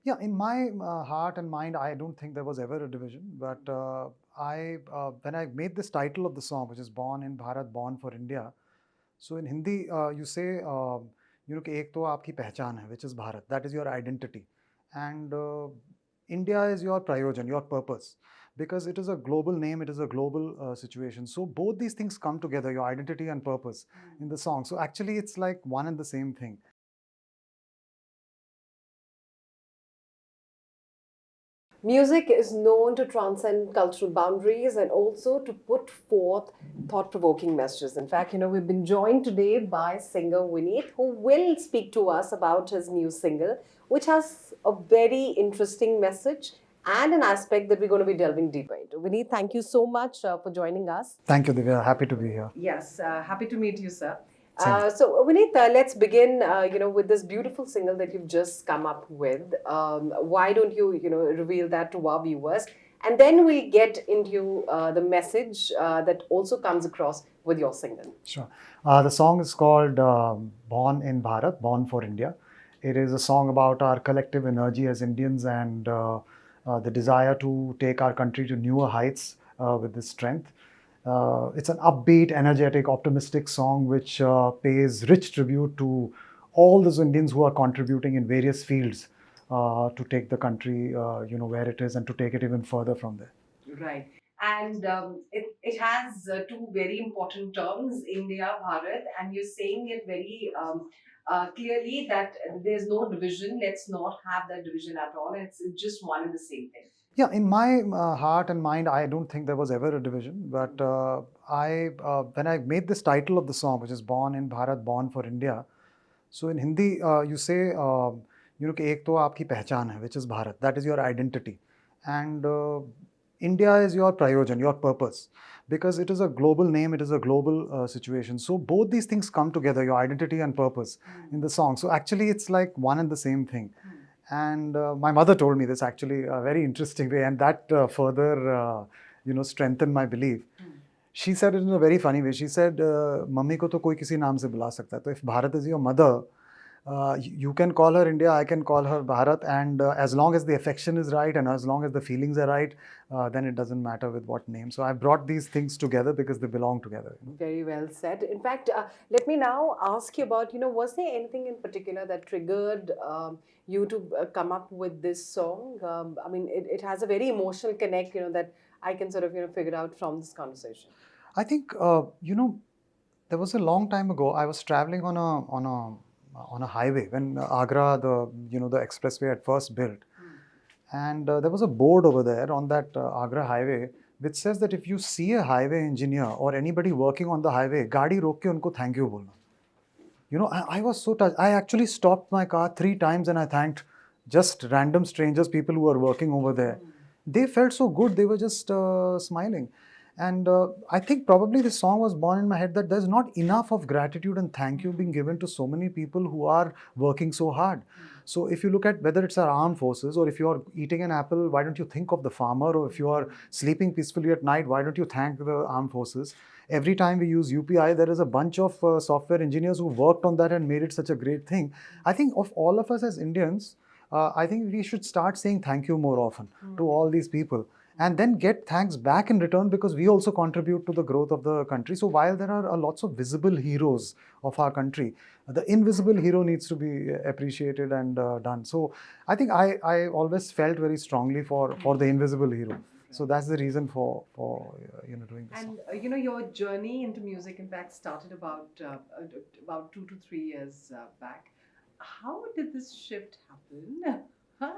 Yeah, in my heart and mind, I don't think there was ever a division. But when I made this title of the song, which is "Born in Bharat, Born for India," so in Hindi, you say, कि एक तो आपकी पहचान है, which is Bharat. That is your identity, and India is your prayojan, your purpose, because it is a global name, it is a global situation. So both these things come together, your identity and purpose, in the song. So actually, it's like one and the same thing. Music is known to transcend cultural boundaries and also to put forth thought provoking messages. In fact, we've been joined today by singer Vineet, who will speak to us about his new single, which has a very interesting message and an aspect that we're going to be delving deeper into. Vineet, thank you so much for joining us. Thank you, Divya. Happy to be here. Yes, happy to meet you, sir. Same. So, Vineet, let's begin. With this beautiful single that you've just come up with. Why don't you, reveal that to our viewers, and then we'll get into the message that also comes across with your single. Sure. The song is called Born in Bharat, Born for India. It is a song about our collective energy as Indians and the desire to take our country to newer heights with this strength. It's an upbeat, energetic, optimistic song which pays rich tribute to all those Indians who are contributing in various fields to take the country, where it is, and to take it even further from there. Right. And it has two very important terms, India, Bharat, and you're saying it very clearly that there's no division. Let's not have that division at all. It's just one and the same thing. Yeah, in my heart and mind, I don't think there was ever a division. But when I made this title of the song, which is "Born in Bharat, Born for India," so in Hindi, you say, कि एक तो आपकी पहचान है, which is Bharat. That is your identity, and India is your prayojan, your purpose, because it is a global name, it is a global situation. So both these things come together, your identity and purpose, in the song. So actually, it's like one and the same thing. And my mother told me this actually a very interesting way, and that further, strengthened my belief. She said it in a very funny way. She said, "Mummy ko to koi kisi naam se bula sakta hai. So if Bharat is your mother, you can call her India, I can call her Bharat, and as long as the affection is right and as long as the feelings are right, then it doesn't matter with what name." So I brought these things together because they belong together. Very well said. In fact, let me now ask you about, was there anything in particular that triggered you to come up with this song? I mean, it has a very emotional connect, that I can sort of, figure out from this conversation. I think, there was a long time ago, I was traveling on a highway when Agra, the expressway had first built. And there was a board over there on that Agra highway which says that if you see a highway engineer or anybody working on the highway, gaadi rok ke unko thank you bolna. I was so touched. I actually stopped my car 3 times and I thanked just random strangers, people who were working over there. They felt so good. They were just smiling. And I think probably this song was born in my head that there's not enough of gratitude and thank you being given to so many people who are working so hard. So if you look at whether it's our armed forces or if you're eating an apple, why don't you think of the farmer? Or if you are sleeping peacefully at night, why don't you thank the armed forces? Every time we use UPI, there is a bunch of software engineers who worked on that and made it such a great thing. I think of all of us as Indians, I think we should start saying thank you more often to all these people and then get thanks back in return because we also contribute to the growth of the country. So while there are lots of visible heroes of our country, the invisible hero needs to be appreciated and done. So I think I always felt very strongly for the invisible hero. So that's the reason for doing this. And your journey into music, in fact, started about 2 to 3 years back. How did this shift happen?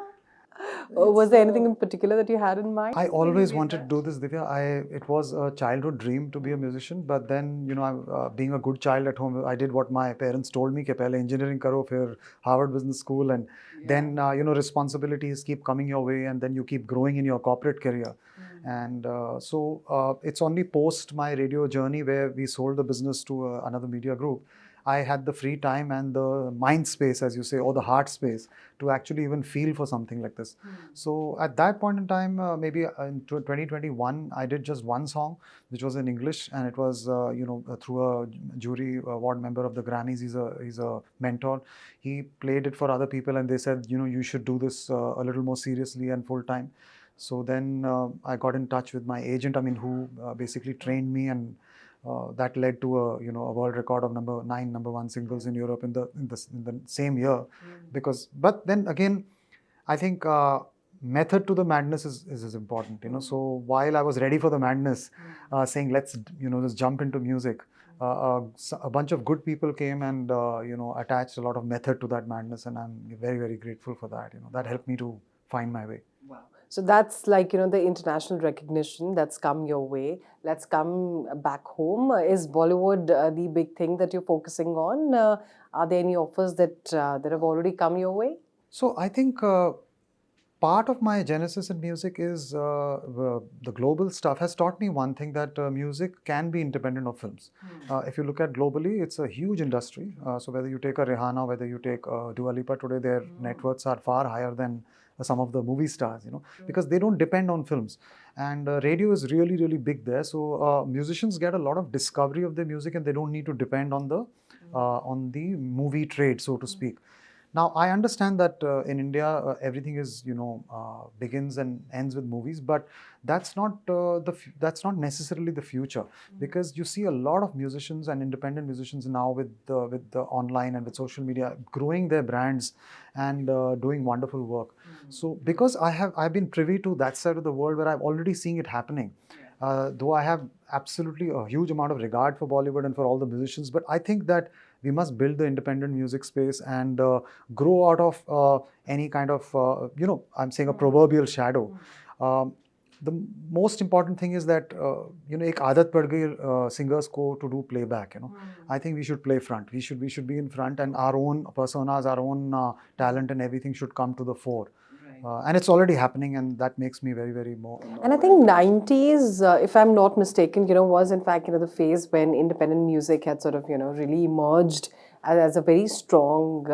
Was there anything in particular that you had in mind? I always wanted to do this, Divya. It was a childhood dream to be a musician, but then, being a good child at home, I did what my parents told me, कि पहले engineering करो, फिर Harvard Business School, and then, responsibilities keep coming your way, and then you keep growing in your corporate career. And so it's only post my radio journey where we sold the business to another media group. I had the free time and the mind space, as you say, or the heart space to actually even feel for something like this. So at that point in time, maybe in 2021, I did just one song, which was in English, and it was through a jury award member of the Grammys. He's a mentor. He played it for other people, and they said, you should do this a little more seriously and full time. So then I got in touch with my agent, who basically trained me, and that led to a world record of number one singles in Europe in the same year. But then again, I think method to the madness is important. So while I was ready for the madness, saying let's just jump into music, a bunch of good people came and attached a lot of method to that madness, and I'm very, very grateful for that. That helped me to find my way. So that's like, the international recognition that's come your way. Let's come back home. Is Bollywood the big thing that you're focusing on? Are there any offers that have already come your way? So I think part of my genesis in music is the global stuff has taught me one thing, that music can be independent of films. If you look at globally, it's a huge industry. So whether you take a Rihanna, whether you take Dua Lipa, today their net worths are far higher than some of the movie stars, because they don't depend on films. And radio is really, really big there. So musicians get a lot of discovery of their music, and they don't need to depend on the movie trade, so to speak. Now, I understand that in India, everything is, begins and ends with movies, but that's not that's not necessarily the future, because you see a lot of musicians and independent musicians now with the online and with social media growing their brands and doing wonderful work. So because I've been privy to that side of the world where I've already seen it happening. Though I have absolutely a huge amount of regard for Bollywood and for all the musicians, but I think that we must build the independent music space and grow out of any kind of, I'm saying a proverbial shadow. The most important thing is that, ek aadat pad gayi singers ko to do playback, I think we should play front. We should be in front, and our own personas, our own talent and everything should come to the fore. And it's already happening, and that makes me very, very more. And I think 90s, if I'm not mistaken, was in fact, the phase when independent music had sort of, really emerged as a very strong,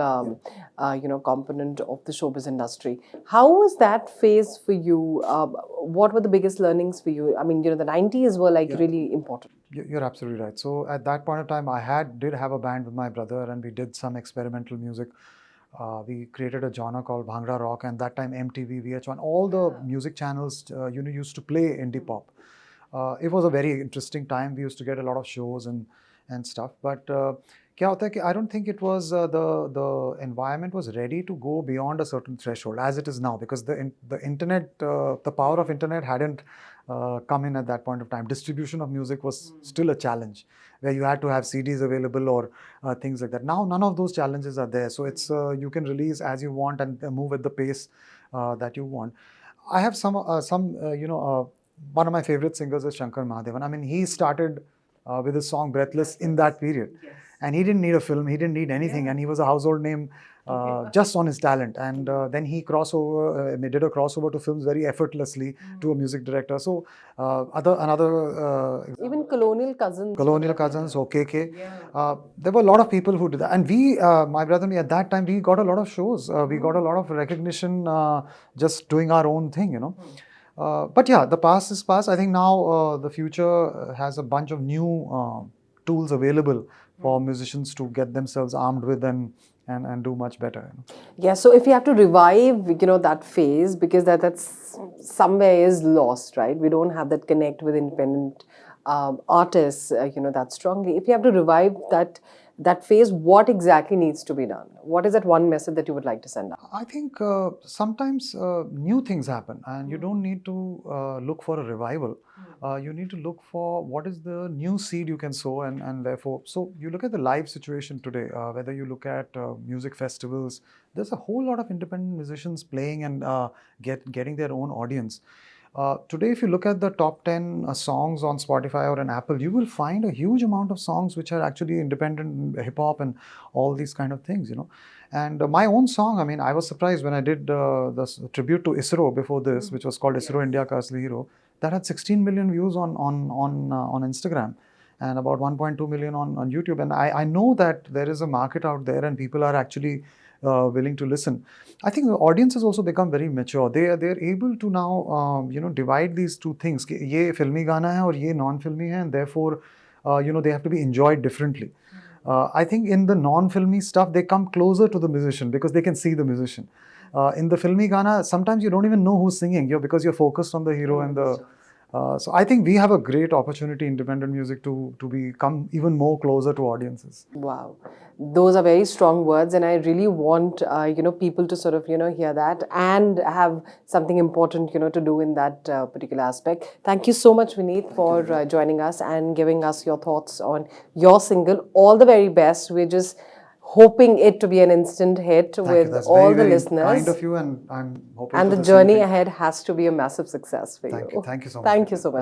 component of the showbiz industry. How was that phase for you? What were the biggest learnings for you? I mean, the 90s were like really important. You're absolutely right. So at that point of time, I did have a band with my brother, and we did some experimental music. We created a genre called Bhangra Rock, and that time MTV, VH1, all the music channels, used to play indie pop. It was a very interesting time. We used to get a lot of shows and stuff. But kya hota hai ki I don't think it was the environment was ready to go beyond a certain threshold as it is now, because the internet, the power of internet hadn't come in at that point of time. Distribution of music was still a challenge, where you had to have CDs available or things like that. Now, none of those challenges are there. So it's you can release as you want and move at the pace that you want. I have one of my favorite singers is Shankar Mahadevan. I mean, he started with his song Breathless in that period. And he didn't need a film, he didn't need anything, and he was a household name just on his talent. And then he did a crossover to films very effortlessly to a music director. So Even Colonial Cousins, OKK. There were a lot of people who did that. And we, my brother and me, at that time, we got a lot of shows. We got a lot of recognition just doing our own thing, But yeah, the past is past. I think now the future has a bunch of new tools available for musicians to get themselves armed with and do much better. Yeah, so if you have to revive, that phase, because that's somewhere is lost, right? We don't have that connect with independent artists, that strongly. If you have to revive that phase, what exactly needs to be done? What is that one message that you would like to send out? I think sometimes new things happen, and you don't need to look for a revival. You need to look for what is the new seed you can sow, and therefore, so you look at the live situation today, whether you look at music festivals, there's a whole lot of independent musicians playing and getting their own audience. Today, if you look at the top 10 songs on Spotify or an Apple, you will find a huge amount of songs which are actually independent hip hop and all these kind of things, And my own song, I mean, I was surprised when I did the tribute to ISRO before this, which was called ISRO India Ka Asli Hero. That had 16 million views on Instagram. and about 1.2 million on YouTube. And I know that there is a market out there and people are actually willing to listen. I think the audience has also become very mature. They're able to now divide these two things. कि ये फिल्मी गाना है और ये non-filmy है, and therefore they have to be enjoyed differently. I think in the non-filmy stuff they come closer to the musician because they can see the musician. In the filmy Gana, sometimes you don't even know who's singing because you're focused on the hero and the. So I think we have a great opportunity, independent music, to become even more closer to audiences. Wow, those are very strong words, and I really want people to sort of hear that and have something important to do in that particular aspect. Thank you so much, Vineet, for joining us and giving us your thoughts on your single. All the very best. We're just hoping it to be an instant hit with all the listeners. Kind of you, and I'm hoping. And the journey ahead has to be a massive success for you. Thank you so much. Thank you so much.